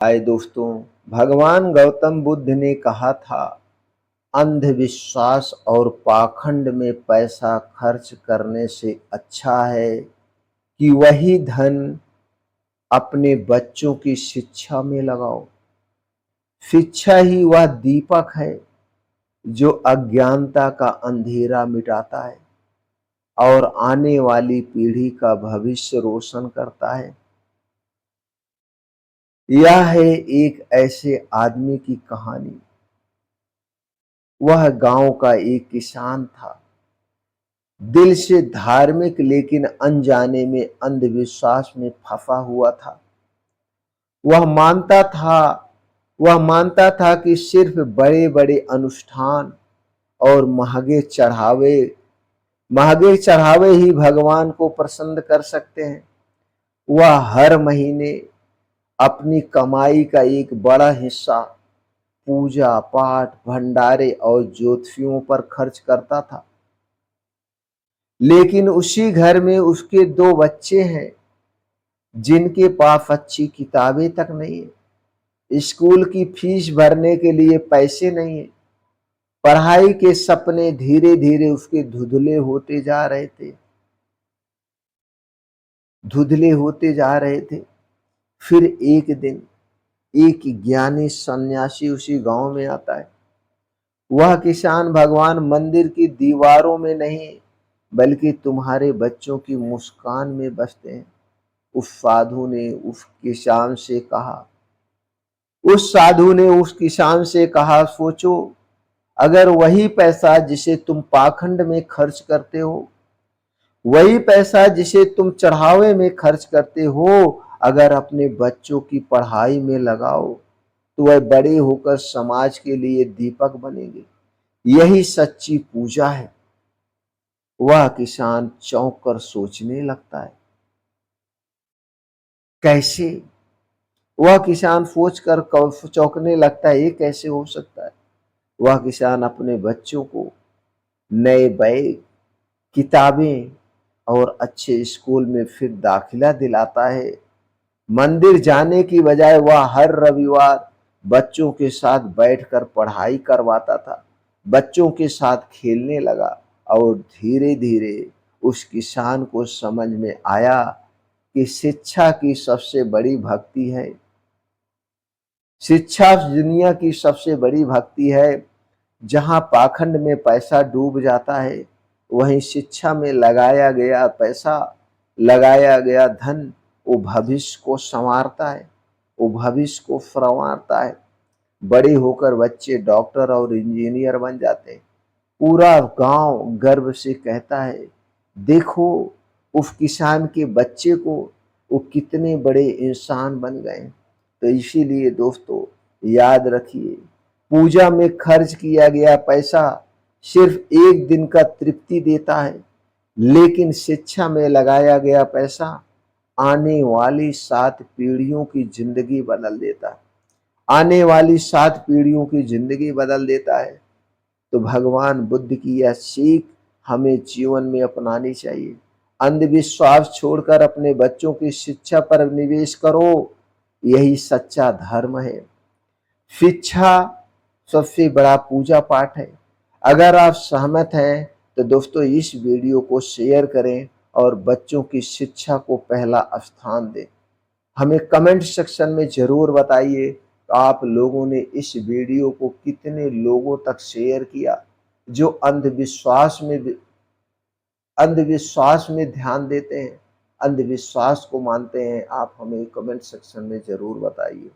आए दोस्तों, भगवान गौतम बुद्ध ने कहा था, अंधविश्वास और पाखंड में पैसा खर्च करने से अच्छा है कि वही धन अपने बच्चों की शिक्षा में लगाओ। शिक्षा ही वह दीपक है जो अज्ञानता का अंधेरा मिटाता है और आने वाली पीढ़ी का भविष्य रोशन करता है। यह है एक ऐसे आदमी की कहानी। वह गांव का एक किसान था, दिल से धार्मिक लेकिन अनजाने में अंधविश्वास में फंसा हुआ था। वह मानता था वह मानता था कि सिर्फ बड़े बड़े अनुष्ठान और महंगे चढ़ावे ही भगवान को प्रसन्न कर सकते हैं। वह हर महीने अपनी कमाई का एक बड़ा हिस्सा पूजा पाठ, भंडारे और ज्योतिषियों पर खर्च करता था। लेकिन उसी घर में उसके दो बच्चे हैं जिनके पास अच्छी किताबें तक नहीं है, स्कूल की फीस भरने के लिए पैसे नहीं है। पढ़ाई के सपने धीरे धीरे उसके धुंधले होते जा रहे थे। फिर एक दिन एक ज्ञानी सन्यासी उसी गांव में आता है। वह किसान भगवान मंदिर की दीवारों में नहीं बल्कि तुम्हारे बच्चों की मुस्कान में बसते हैं। उस साधु ने उस किसान से कहा, सोचो, अगर वही पैसा जिसे तुम पाखंड में खर्च करते हो, वही पैसा जिसे तुम चढ़ावे में खर्च करते हो, अगर अपने बच्चों की पढ़ाई में लगाओ तो वह बड़े होकर समाज के लिए दीपक बनेंगे। यही सच्ची पूजा है। वह किसान चौंक कर सोचने लगता है, कैसे? वह किसान सोच कर चौंकने लगता है, ये कैसे हो सकता है? वह किसान अपने बच्चों को नए बैग, किताबें और अच्छे स्कूल में फिर दाखिला दिलाता है। मंदिर जाने की बजाय वह हर रविवार बच्चों के साथ बैठकर पढ़ाई करवाता था। बच्चों के साथ खेलने लगा और धीरे धीरे उस किसान को समझ में आया कि शिक्षा की सबसे बड़ी भक्ति है। शिक्षा दुनिया की सबसे बड़ी भक्ति है। जहां पाखंड में पैसा डूब जाता है, वहीं शिक्षा में लगाया गया पैसा, लगाया गया धन वो भविष्य को संवारता है, वो भविष्य को संवारता है। बड़े होकर बच्चे डॉक्टर और इंजीनियर बन जाते हैं। पूरा गांव गर्व से कहता है, देखो उस किसान के बच्चे को, वो कितने बड़े इंसान बन गए। तो इसीलिए दोस्तों, याद रखिए, पूजा में खर्च किया गया पैसा सिर्फ एक दिन का तृप्ति देता है, लेकिन शिक्षा में लगाया गया पैसा आने वाली 7 पीढ़ियों की जिंदगी बदल देता है। आने वाली 7 पीढ़ियों की जिंदगी बदल देता है। तो भगवान बुद्ध की यह सीख हमें जीवन में अपनानी चाहिए। अंधविश्वास छोड़कर अपने बच्चों की शिक्षा पर निवेश करो, यही सच्चा धर्म है। शिक्षा सबसे बड़ा पूजा पाठ है। अगर आप सहमत हैं तो दोस्तों इस वीडियो को शेयर करें और बच्चों की शिक्षा को पहला स्थान दें। हमें कमेंट सेक्शन में जरूर बताइए आप लोगों ने इस वीडियो को कितने लोगों तक शेयर किया जो अंधविश्वास में ध्यान देते हैं, अंधविश्वास को मानते हैं। आप हमें कमेंट सेक्शन में जरूर बताइए।